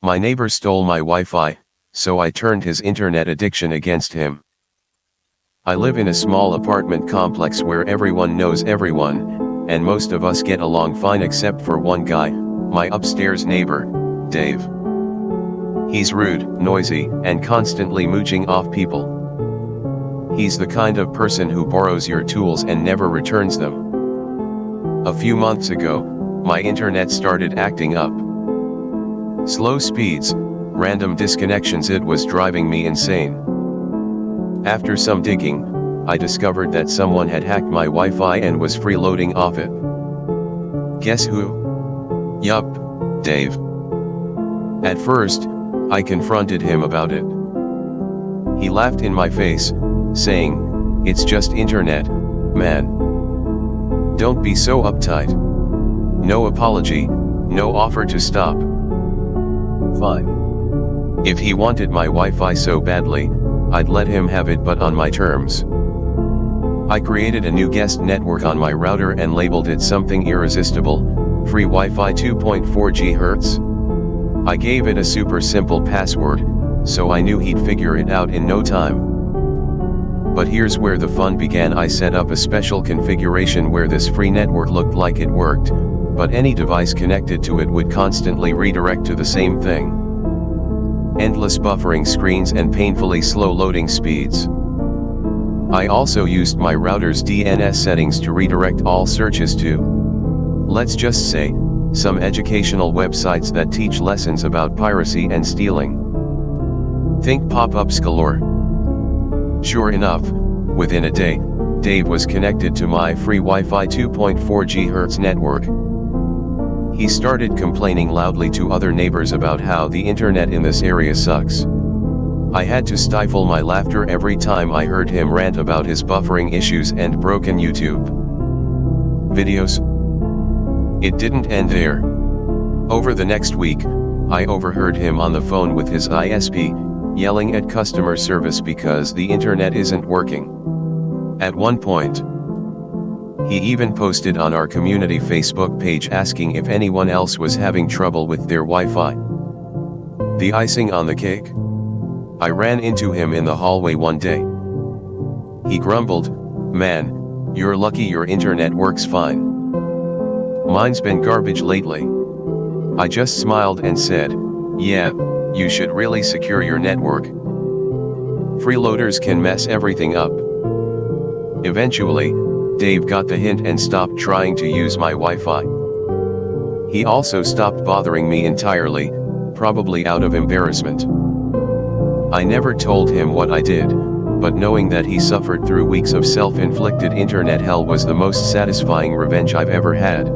My neighbor stole my Wi-Fi, so I turned his internet addiction against him. I live in a small apartment complex where everyone knows everyone, and most of us get along fine except for one guy, my upstairs neighbor, Dave. He's rude, noisy, and constantly mooching off people. He's the kind of person who borrows your tools and never returns them. A few months ago, my internet started acting up. Slow speeds, random disconnections, it was driving me insane. After some digging, I discovered that someone had hacked my Wi-Fi and was freeloading off it. Guess who? Yup, Dave. At first, I confronted him about it. He laughed in my face, saying, "It's just internet, man. Don't be so uptight." No apology, no offer to stop. Fine. If he wanted my Wi-Fi so badly, I'd let him have it, but on my terms. I created a new guest network on my router and labeled it something irresistible, free Wi-Fi 2.4 GHz. I gave it a super simple password, so I knew he'd figure it out in no time. But here's where the fun began. I set up a special configuration where this free network looked like it worked, but any device connected to it would constantly redirect to the same thing. Endless buffering screens and painfully slow loading speeds. I also used my router's DNS settings to redirect all searches to, let's just say, some educational websites that teach lessons about piracy and stealing. Think pop-ups galore. Sure enough, within a day, Dave was connected to my free Wi-Fi 2.4 GHz network. He started complaining loudly to other neighbors about how the internet in this area sucks. I had to stifle my laughter every time I heard him rant about his buffering issues and broken YouTube videos. It didn't end there. Over the next week, I overheard him on the phone with his ISP, yelling at customer service because the internet isn't working. At one point, he even posted on our community Facebook page asking if anyone else was having trouble with their Wi-Fi. The icing on the cake? I ran into him in the hallway one day. He grumbled, "Man, you're lucky your internet works fine. Mine's been garbage lately." I just smiled and said, "Yeah, you should really secure your network. Freeloaders can mess everything up." Eventually, Dave got the hint and stopped trying to use my Wi-Fi. He also stopped bothering me entirely, probably out of embarrassment. I never told him what I did, but knowing that he suffered through weeks of self-inflicted internet hell was the most satisfying revenge I've ever had.